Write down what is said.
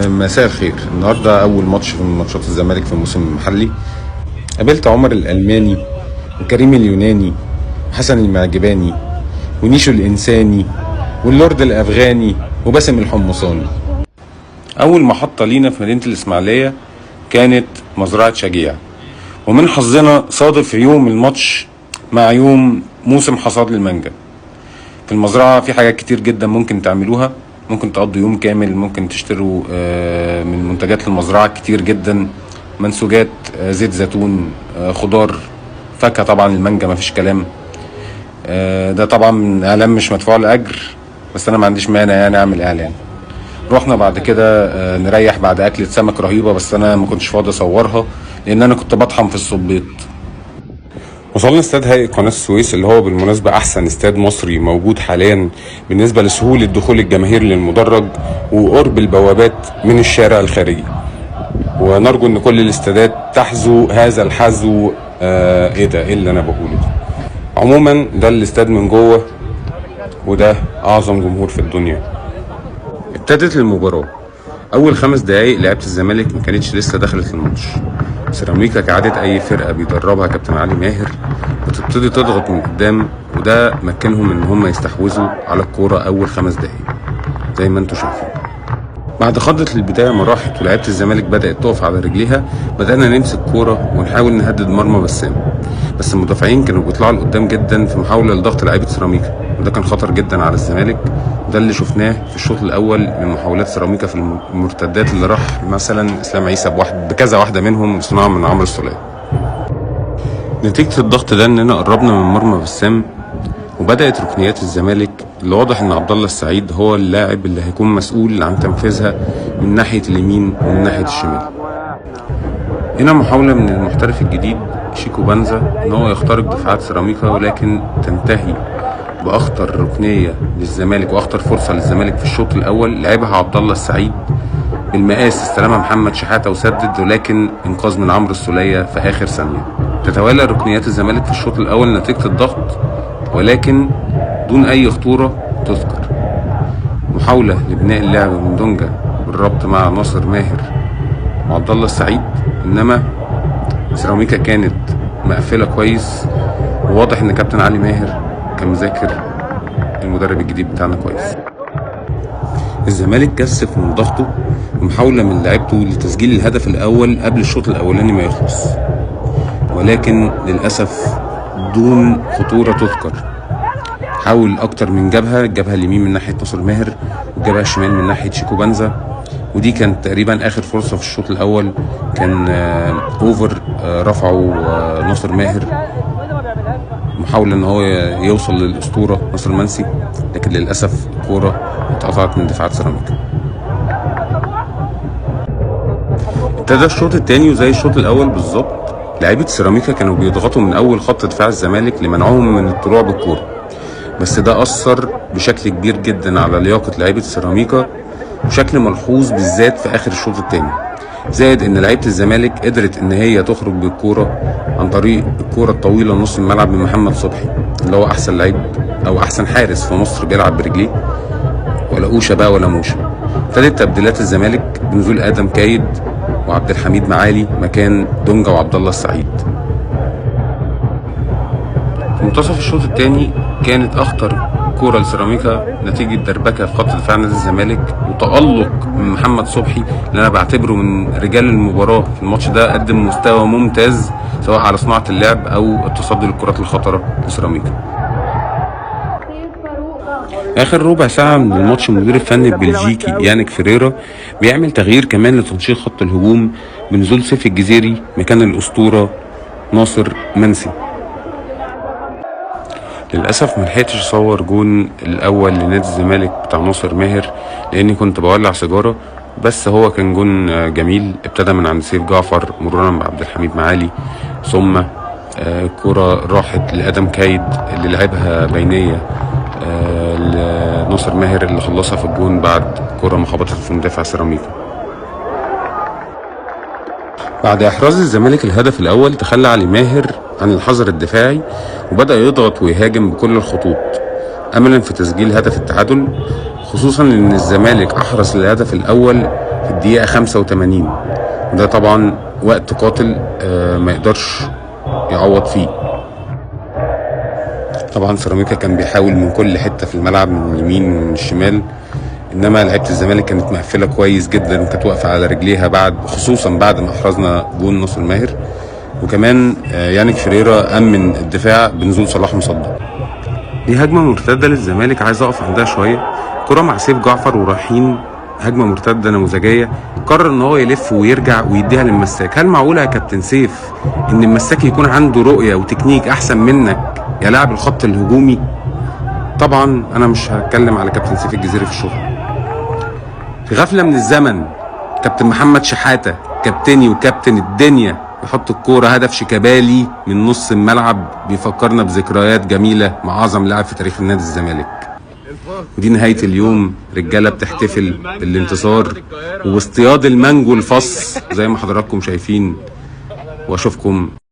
مساء الخير. النهارده اول ماتش من ماتشات الزمالك في الموسم المحلي. قابلت عمر الالماني وكريم اليوناني وحسن المعجباني ونيشو الانساني واللورد الافغاني وباسم الحمصاني. اول محطه لينا في مدينه الاسماعيليه كانت مزرعه شجيع، ومن حظنا صادف يوم الماتش مع يوم موسم حصاد المانجا. في المزرعه في حاجات كتير جدا ممكن تعملوها، ممكن تقضوا يوم كامل، ممكن تشتروا من منتجات المزرعه كتير جدا، منسوجات، زيت زيتون، خضار، فاكهه. طبعا المانجا مفيش كلام. ده طبعا اعلان مش مدفوع لاجر، بس انا ما عنديش مانع يعني اعمل اعلان. رحنا بعد كده نريح بعد اكلة سمك رهيبه، بس انا ما كنتش فاضي اصورها لان انا كنت بطحن في الصبيط. وصلنا استاد هيئة قناة السويس، اللي هو بالمناسبة أحسن استاد مصري موجود حاليا بالنسبة لسهولة دخول الجماهير للمدرج وقرب البوابات من الشارع الخارجي. ونرجو أن كل الاستادات تحذو هذا الحذو. إيه اللي أنا بقوله ده؟ عموما ده الاستاد من جوه، وده أعظم جمهور في الدنيا. ابتدت المباراة. أول 5 دقايق لعيبة الزمالك ما كانتش لسه دخلت الماتش. سيراميكا كعادة أي فرقة بيدربها كابتن علي ماهر بتبتدي تضغط من قدام، وده مكنهم إن هم يستحوذوا على الكورة أول 5 دقايق زي ما انتوا شايفين. بعد خضة البداية ما راحت ولعيبة الزمالك بدأت تقف على رجليها، بدأنا نمسك كورة ونحاول نهدد مرمى بسام، بس المدافعين كانوا بيطلعوا لقدام جدا في محاولة لضغط لعيبة سيراميكا، وده كان خطر جدا على الزمالك. ده اللي شفناه في الشوط الأول من محاولات سيراميكا في المرتدات، اللي راح مثلا إسلام عيسى بكذا واحدة منهم صناعة من عمرو السولية. نتيجة الضغط ده إننا قربنا من مرمى بسام، وبدأت ركنيات الزمالك اللي واضح ان عبد الله السعيد هو اللاعب اللي هيكون مسؤول عن تنفيذها من ناحية اليمين ومن ناحية الشمال. هنا محاولة من المحترف الجديد شيكو بانزا ان هو يخترق دفاعات سيراميكا، ولكن تنتهي باخطر ركنية للزمالك واخطر فرصة للزمالك في الشوط الاول. لعبها عبد الله السعيد بالمقاس، استلمها محمد شحاتة وسدد، ولكن انقاذ من عمرو السولية في اخر ثانية. تتوالى ركنيات الزمالك في الشوط الاول نتيجة الضغط، ولكن دون اي خطورة تذكر. محاولة لبناء اللعب من دونجا بالربط مع ناصر ماهر وعبد الله السعيد، انما سيراميكا كانت مقفلة كويس، وواضح ان كابتن علي ماهر كان مذاكر المدرب الجديد بتاعنا كويس. الزمالك كثف من ضغطه ومحاولة من لعيبته لتسجيل الهدف الاول قبل الشوط الاولاني ما يخلص، ولكن للأسف دون خطورة تذكر. حاول اكتر من جبهه اليمين من ناحيه ناصر ماهر والجبهه الشمال من ناحيه شيكو بانزا، ودي كانت تقريبا اخر فرصه في الشوط الاول. كان اوفر رفعه ناصر ماهر، محاوله ان هو يوصل للاسطوره ناصر منسي، لكن للاسف الكوره اتقطعت من دفاعات سيراميكا. ابتدى الشوط الثاني وزي الشوط الاول بالظبط، لاعيبه سيراميكا كانوا بيضغطوا من اول خط دفاع الزمالك لمنعهم من الطلوع بالكوره، بس ده أثر بشكل كبير جدا على لياقة لعيبة سيراميكا بشكل ملحوظ، بالذات في آخر الشوط الثاني. زائد إن لعيبة الزمالك قدرت إن هي تخرج بالكورة عن طريق الكورة الطويلة نص الملعب من محمد صبحي، اللي هو أحسن لعيب أو أحسن حارس في مصر بيلعب برجليه، ولا أوشا بقى ولا موشا. ابتدت تبديلات الزمالك بنزول آدم كايد وعبد الحميد معالي مكان دونجا وعبد الله السعيد. في منتصف الشوط الثاني كانت اخطر كوره لسيراميكا نتيجه دربكه في خط دفاع نادي الزمالك وتالق من محمد صبحي، اللي انا بعتبره من رجال المباراه في الماتش ده. قدم مستوى ممتاز سواء على صناعه اللعب او التصدي للكرات الخطره لسيراميكا. اخر ربع ساعه من الماتش المدير الفني البلجيكي يانيك فيريرا بيعمل تغيير كمان لتنشيط خط الهجوم بنزول سيف الجزيري مكان الاسطوره ناصر منسي. للاسف ملحقتش اصور جون الاول لنادي الزمالك بتاع ناصر ماهر لاني كنت بولع سيجاره، بس هو كان جون جميل. ابتدى من عند سيف جعفر مرورا بعبد الحميد معالي، ثم الكرة راحت لآدم كايد اللي لعبها بينية لناصر ماهر اللي خلصها في الجون بعد كرة ما خبطت في مدافع سيراميكا. بعد احراز الزمالك الهدف الاول تخلى علي ماهر عن الحذر الدفاعي وبدأ يضغط ويهاجم بكل الخطوط املا في تسجيل هدف التعادل، خصوصا ان الزمالك احرز الهدف الاول في الدقيقة 85، وده طبعا وقت قاتل ما يقدرش يعوض فيه. طبعا سيراميكا كان بيحاول من كل حتة في الملعب، من اليمين ومن الشمال، انما لعيبه الزمالك كانت مقفله كويس جدا وكانت واقفه على رجليها خصوصا بعد ما احرزنا جون ناصر ماهر. وكمان يانيك فريرا امن الدفاع بنزول صلاح مصدق. دي هجمه مرتده للزمالك عايز اقف عندها شويه، كره مع سيف جعفر ورايحين هجمه مرتده نموذجيه، قرر ان هو يلف ويرجع ويديها للمساك. هل معقوله يا كابتن سيف ان المساك يكون عنده رؤيه وتكنيك احسن منك يا لاعب الخط الهجومي؟ طبعا انا مش هتكلم على كابتن سيف الجزيري في الشهر. في غفله من الزمن كابتن محمد شحاته كابتني وكابتن الدنيا يحط الكوره هدف شيكابالي من نص الملعب، بيفكرنا بذكريات جميله مع اعظم لاعب في تاريخ النادي الزمالك. ودي نهايه اليوم، رجاله بتحتفل بالانتصار واصطياد المانجو الفص زي ما حضراتكم شايفين، واشوفكم